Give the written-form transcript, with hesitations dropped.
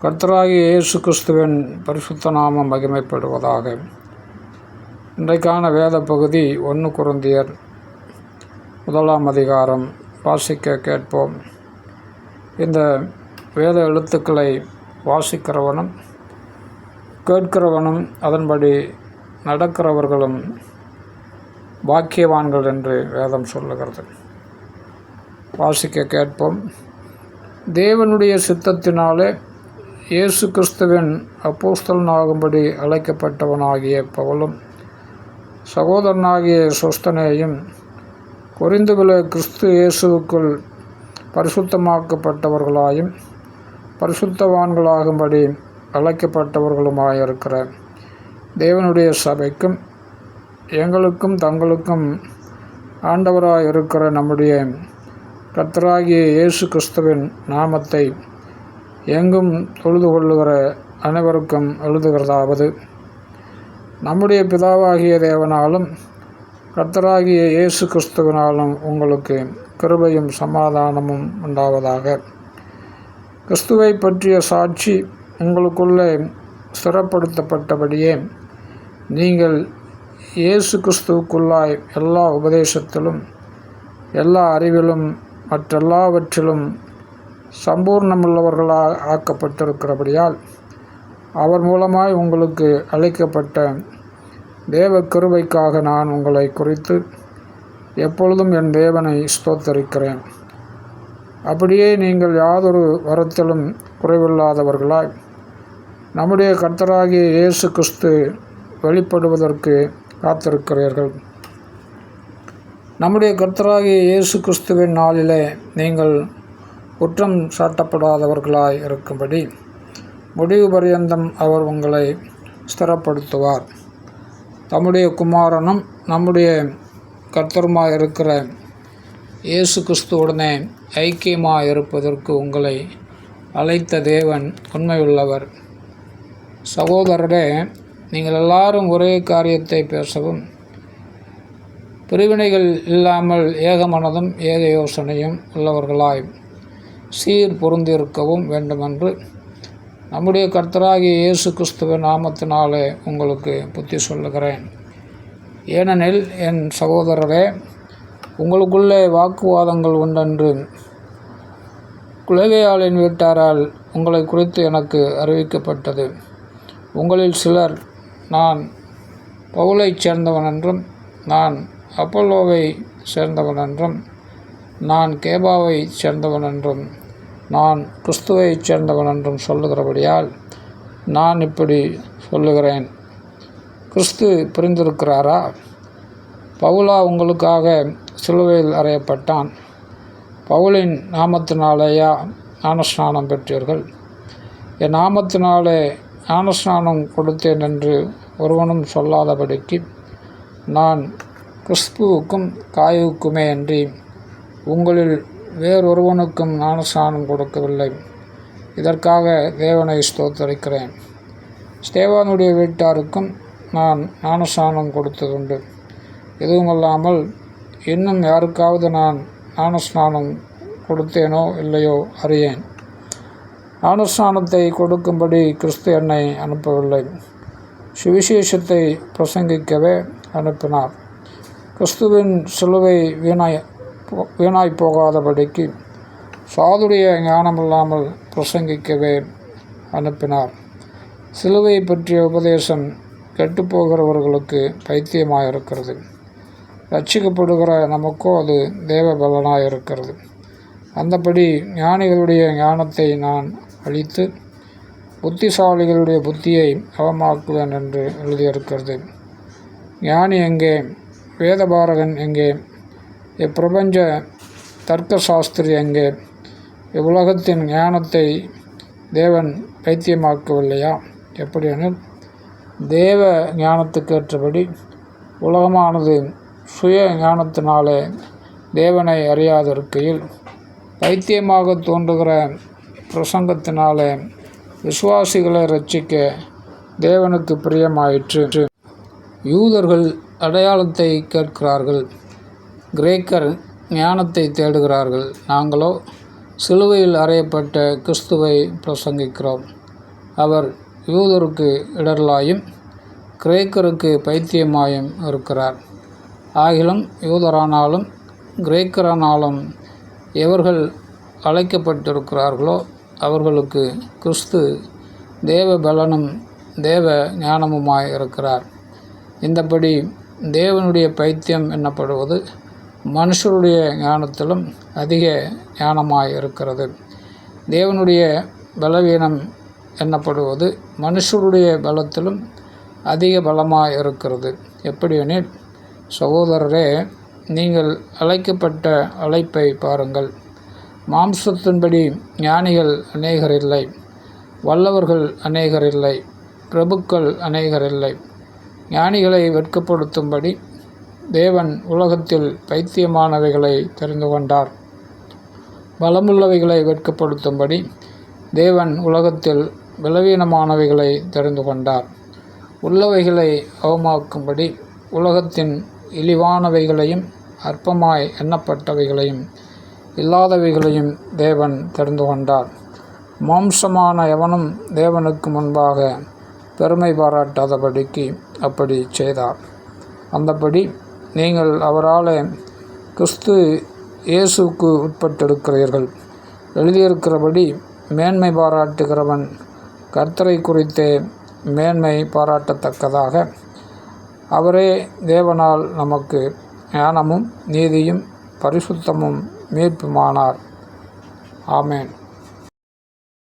கர்த்தராகிய இயேசு கிறிஸ்துவின் பரிசுத்த நாமம் மகிமைப்படுவதாக. இன்றைக்கான வேத பகுதி 1 கொரிந்தியர் 1 அதிகாரம். வாசிக்க கேட்போம். இந்த வேத எழுத்துக்களை வாசிக்கிறவனும் கேட்கிறவனும் அதன்படி நடக்கிறவர்களும் பாக்கியவான்கள் என்று வேதம் சொல்லுகிறது. வாசிக்க கேட்போம். தேவனுடைய சித்தத்தினாலே இயேசு கிறிஸ்துவின் அப்போஸ்தலனாகும்படி அழைக்கப்பட்டவனாகிய பவுலும் சகோதரனாகிய சொஸ்தனேயும் கொரிந்துவிலே கிறிஸ்து இயேசுவுக்குள் பரிசுத்தமாக்கப்பட்டவர்களாயும் பரிசுத்தவான்களாகும்படி அழைக்கப்பட்டவர்களுமாயிருக்கிற தேவனுடைய சபைக்கும் எங்களுக்கும் தங்களுக்கும் ஆண்டவராயிருக்கிற நம்முடைய கர்த்தராகிய இயேசு கிறிஸ்துவின் நாமத்தை எங்கும் தொழுது கொள்ளுகிற அனைவருக்கும் எழுதுகிறதாவது: நம்முடைய பிதாவாகிய தேவனாலும் கர்த்தராகிய இயேசு கிறிஸ்துவினாலும் உங்களுக்கு கிருபையும் சமாதானமும் உண்டாவதாக. கிறிஸ்துவை பற்றிய சாட்சி உங்களுக்குள்ளே ஸ்திரப்படுத்தப்பட்டபடியே நீங்கள் இயேசு கிறிஸ்துவுக்குள்ளாய் எல்லா உபதேசத்திலும் எல்லா அறிவிலும் மற்றெல்லாவற்றிலும் சம்பூர்ணமுள்ளவர்களாக ஆக்கப்பட்டிருக்கிறபடியால் அவர் மூலமாய் உங்களுக்கு அளிக்கப்பட்ட தேவ கிருபைக்காக நான் உங்களை குறித்து எப்பொழுதும் என் தேவனை ஸ்தோத்தரிக்கிறேன். அப்படியே நீங்கள் யாதொரு வரத்திலும் குறைவில்லாதவர்களாய் நம்முடைய கர்த்தராகிய இயேசு கிறிஸ்து வெளிப்படுவதற்கு காத்திருக்கிறீர்கள். நம்முடைய கர்த்தராகிய இயேசு கிறிஸ்துவின் நாளிலே நீங்கள் குற்றம் சாட்டப்படாதவர்களாய் இருக்கும்படி முடிவு பரியந்தம் அவர் உங்களை ஸ்திரப்படுத்துவார். தம்முடைய குமாரனும் நம்முடைய கர்த்தருமாய் இருக்கிற இயேசு கிறிஸ்துவுடனே ஐக்கியமாக இருப்பதற்கு உங்களை அழைத்த தேவன் உண்மையுள்ளவர். சகோதரரே, நீங்கள் எல்லாரும் ஒரே காரியத்தை பேசவும் பிரிவினைகள் இல்லாமல் ஏக மனதும் ஏக யோசனையும் உள்ளவர்களாய் சீர் பொருந்திருக்கவும் வேண்டுமென்று நம்முடைய கர்த்தராகிய இயேசு கிறிஸ்துவின் நாமத்தினாலே உங்களுக்கு புத்தி சொல்லுகிறேன். ஏனெனில் என் சகோதரரே, உங்களுக்குள்ளே வாக்குவாதங்கள் உண்டென்று குலவேயாளின் வீட்டாரால் உங்களை குறித்து எனக்கு அறிவிக்கப்பட்டது. உங்களில் சிலர் நான் பவுலைச் சேர்ந்தவன் என்றும் நான் அப்பல்லோவை சேர்ந்தவன் என்றும் நான் கேபாவை சேர்ந்தவன் என்றும் நான் கிறிஸ்துவை சேர்ந்தவன் என்றும் சொல்லுகிறபடியால் நான் இப்படி சொல்லுகிறேன். கிறிஸ்து பிரிந்திருக்கிறாரா? பவுலா உங்களுக்காக சிலுவையில் அறையப்பட்டான்? பவுலின் நாமத்தினாலேயா ஞானஸ்நானம் பெற்றீர்கள்? என் நாமத்தினாலே ஞானஸ்நானம் கொடுத்தேன் என்று ஒருவனும் சொல்லாதபடிக்கு நான் கிறிஸ்துவுக்கும் காயுவுக்குமே அன்றி உங்களில் வேறொருவனுக்கும் ஞானஸ்நானம் கொடுக்கவில்லை. இதற்காக தேவனை ஸ்தோத்தரிக்கிறேன். ஸ்தேவானுடைய வீட்டாருக்கும் நான் ஞானஸ்நானம் கொடுத்ததுண்டு. எதுவுமல்லாமல் இன்னும் யாருக்காவது நான் ஞானஸ்நானம் கொடுத்தேனோ இல்லையோ அறியேன். ஞானஸ்நானத்தை கொடுக்கும்படி கிறிஸ்து என்னை அனுப்பவில்லை, சுவிசேஷத்தை பிரசங்கிக்கவே அனுப்பினார். கிறிஸ்துவின் சிலுவை வீணாய் போகாதபடிக்கு சாதுடைய ஞானமில்லாமல் பிரசங்கிக்கவே அனுப்பினார். சிலுவை பற்றிய உபதேசம் கெட்டுப்போகிறவர்களுக்கு பைத்தியமாயிருக்கிறது, ரட்சிக்கப்படுகிற நமக்கோ அது தேவ பலனாயிருக்கிறது. அந்தபடி ஞானிகளுடைய ஞானத்தை நான் அழித்து புத்திசாலிகளுடைய புத்தியை அவமாக்குவேன் என்று எழுதியிருக்கிறது. ஞானி எங்கே? வேதபாரகன் எங்கே? இப்பிரபஞ்ச தர்க்க சாஸ்திரி எங்கே? இவ்வுலகத்தின் ஞானத்தை தேவன் பைத்தியமாக்கவில்லையா? எப்படியெனில் தேவ ஞானத்துக்கேற்றபடி உலகமானது சுய ஞானத்தினாலே தேவனை அறியாதிருக்கையில் பைத்தியமாக தோன்றுகிற பிரசங்கத்தினாலே விசுவாசிகளை இரட்சிக்க தேவனுக்கு பிரியமாயிற்று. யூதர்கள் அடையாளத்தை கேட்கிறார்கள், கிரேக்கர் ஞானத்தை தேடுகிறார்கள். நாங்களோ சிலுவையில் அறையப்பட்ட கிறிஸ்துவை பிரசங்கிக்கிறோம். அவர் யூதருக்கு இடரலாயும் கிரேக்கருக்கு பைத்தியமாயும் இருக்கிறார். ஆகிலும் யூதரானாலும் கிரேக்கரானாலும் எவர்கள் அழைக்கப்பட்டிருக்கிறார்களோ அவர்களுக்கு கிறிஸ்து தேவ பலனும் தேவ ஞானமுமாய் இருக்கிறார். இந்தபடி தேவனுடைய பைத்தியம் என்னப்படுவது மனுஷருடைய ஞானத்திலும் அதிக ஞானமாய் இருக்கிறது. தேவனுடைய பலவீனம் என்னப்படுவது மனுஷருடைய பலத்திலும் அதிக பலமாய் இருக்கிறது. எப்படியெனில், சகோதரரே, நீங்கள் அழைக்கப்பட்ட அழைப்பை பாருங்கள். மாம்சத்தின்படி ஞானிகள் அநேகரில்லை, வல்லவர்கள் அநேகரில்லை, பிரபுக்கள் அநேகரில்லை. ஞானிகளை வெட்கப்படுத்தும்படி தேவன் உலகத்தில் பைத்தியமானவைகளை தெரிந்து கொண்டார். பலமுள்ளவைகளை வெட்கப்படுத்தும்படி தேவன் உலகத்தில் பலவீனமானவைகளை தெரிந்து கொண்டார். உள்ளவைகளை அவமாக்கும்படி உலகத்தின் இழிவானவைகளையும் அற்பமாய் எண்ணப்பட்டவைகளையும் இல்லாதவைகளையும் தேவன் தெரிந்து கொண்டார். மாம்சமான எவனும் தேவனுக்கு முன்பாக பெருமை பாராட்டாதபடிக்கு அப்படி செய்தார். அந்தபடி நீங்கள் அவராலே கிறிஸ்து இயேசுவுக்கு உட்பட்டிருக்கிறீர்கள். எழுதியிருக்கிறபடி மேன்மை பாராட்டுகிறவன் கர்த்தரை குறித்தே மேன்மை பாராட்டத்தக்கதாக அவரே தேவனால் நமக்கு ஞானமும் நீதியும் பரிசுத்தமும் மீட்புமானார். ஆமென்.